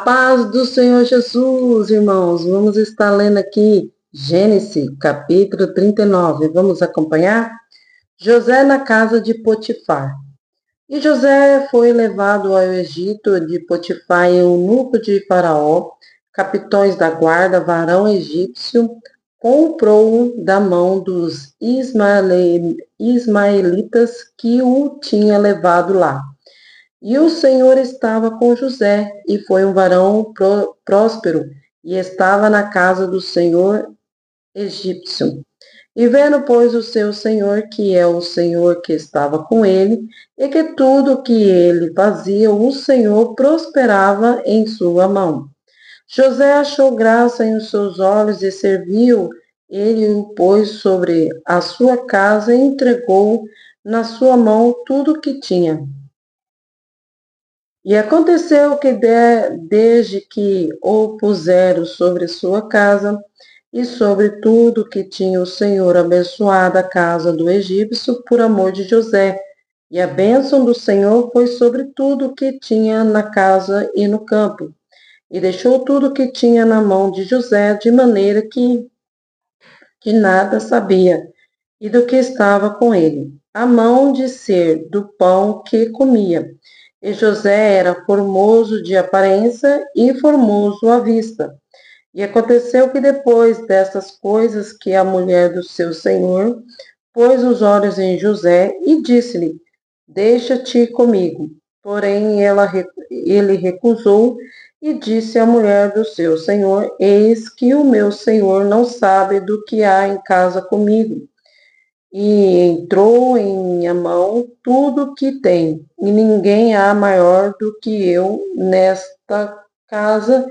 paz do Senhor Jesus, irmãos. Vamos estar lendo aqui Gênesis, capítulo 39. Vamos acompanhar? José na casa de Potifar. E José foi levado ao Egito de Potifar, eunuco de Faraó, capitães da guarda, varão egípcio, comprou-o da mão dos ismaelitas que o tinha levado lá. E o Senhor estava com José, e foi um varão próspero, e estava na casa do Senhor egípcio. E vendo, pois, o seu senhor, que é o Senhor que estava com ele, e que tudo o que ele fazia, o Senhor prosperava em sua mão. José achou graça em os seus olhos e serviu. Ele o pôs sobre a sua casa e entregou na sua mão tudo o que tinha. E aconteceu que desde que o puseram sobre sua casa e sobre tudo que tinha o Senhor abençoado a casa do egípcio por amor de José. E a bênção do Senhor foi sobre tudo que tinha na casa e no campo. E deixou tudo que tinha na mão de José, de maneira que nada sabia, e do que estava com ele, a mão de ser do pão que comia. E José era formoso de aparência e formoso à vista. E aconteceu que depois dessas coisas que a mulher do seu senhor pôs os olhos em José e disse-lhe: Deixa-te comigo. Porém ele recusou e disse à mulher do seu senhor: Eis que o meu senhor não sabe do que há em casa comigo. E entrou em minha mão tudo o que tem, e ninguém há maior do que eu nesta casa,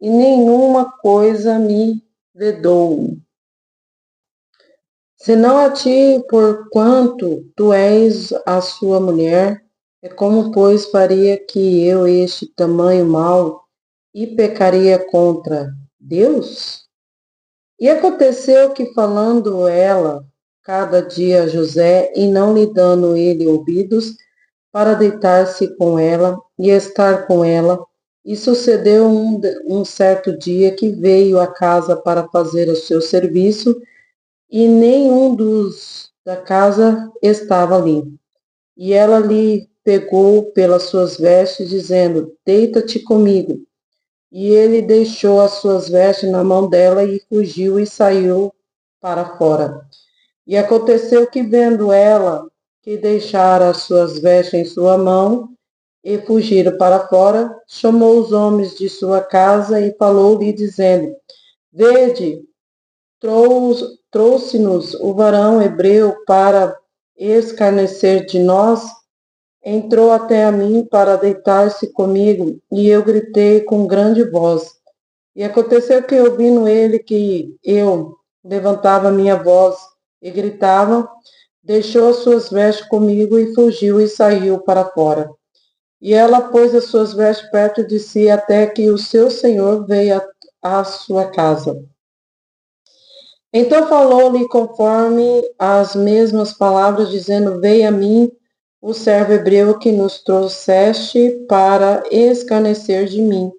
e nenhuma coisa me vedou. Senão a ti, porquanto tu és a sua mulher, como, pois, faria que eu este tamanho mal e pecaria contra Deus? E aconteceu que, falando ela cada dia a José, e não lhe dando ele ouvidos, para deitar-se com ela e estar com ela, e sucedeu um certo dia que veio à casa para fazer o seu serviço, e nenhum dos da casa estava ali. E ela lhe pegou pelas suas vestes, dizendo: Deita-te comigo. E ele deixou as suas vestes na mão dela e fugiu e saiu para fora. E aconteceu que, vendo ela que deixara as suas vestes em sua mão e fugiram para fora, chamou os homens de sua casa e falou-lhe, dizendo: Vede, trouxe-nos o varão hebreu para escarnecer de nós. Entrou até a mim para deitar-se comigo, e eu gritei com grande voz. E aconteceu que, ouvindo ele que eu levantava minha voz e gritava, deixou as suas vestes comigo e fugiu e saiu para fora. E ela pôs as suas vestes perto de si até que o seu senhor veio à sua casa. Então falou-lhe conforme as mesmas palavras, dizendo: Veio a mim o servo hebreu que nos trouxeste para escarnecer de mim.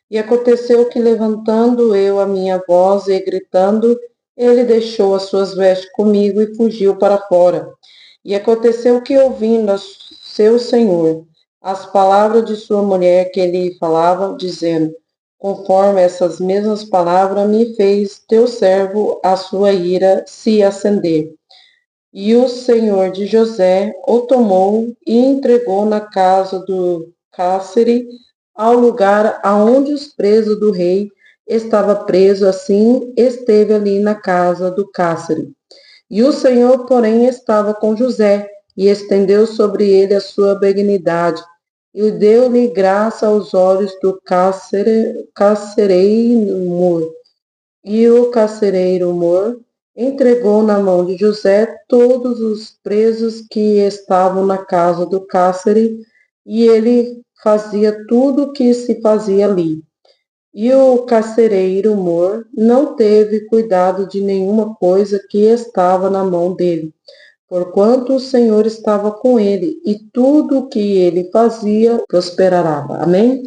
E aconteceu que, levantando eu a minha voz e gritando, ele deixou as suas vestes comigo e fugiu para fora. E aconteceu que, ouvindo a seu senhor as palavras de sua mulher que ele falava, dizendo: Conforme essas mesmas palavras me fez teu servo a sua ira se acender. E o senhor de José o tomou e entregou na casa do cárcere, ao lugar aonde os presos do rei estava preso, assim esteve ali na casa do cárcere. E o Senhor, porém, estava com José, e estendeu sobre ele a sua benignidade, e deu-lhe graça aos olhos do carcereiro. E o carcereiro Mor entregou na mão de José todos os presos que estavam na casa do cárcere, e ele fazia tudo o que se fazia ali. E o carcereiro Mor não teve cuidado de nenhuma coisa que estava na mão dele, porquanto o Senhor estava com ele, e tudo o que ele fazia prosperava. Amém?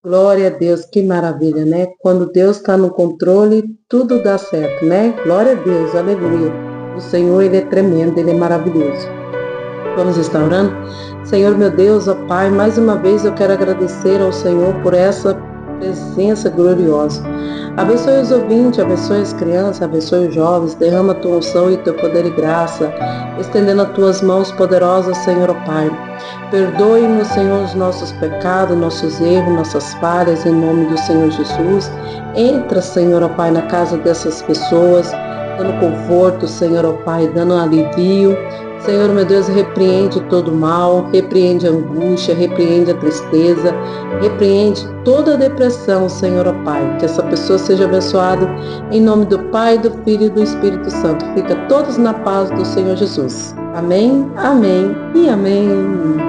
Glória a Deus, que maravilha, né? Quando Deus está no controle, tudo dá certo, né? Glória a Deus, aleluia. O Senhor, Ele é tremendo, Ele é maravilhoso. Vamos estar orando? Senhor, meu Deus, ó Pai, mais uma vez eu quero agradecer ao Senhor por essa presença gloriosa. Abençoe os ouvintes, abençoe as crianças, abençoe os jovens, derrama a tua unção e teu poder e graça, estendendo as tuas mãos poderosas, Senhor, ó Pai. Perdoe-nos, Senhor, os nossos pecados, nossos erros, nossas falhas, em nome do Senhor Jesus. Entra, Senhor, ó Pai, na casa dessas pessoas, dando conforto, Senhor, ó Pai, dando alivio. Senhor, meu Deus, repreende todo o mal, repreende a angústia, repreende a tristeza, repreende toda a depressão, Senhor, ó Pai. Que essa pessoa seja abençoada em nome do Pai, do Filho e do Espírito Santo. Fica todos na paz do Senhor Jesus. Amém, amém e amém.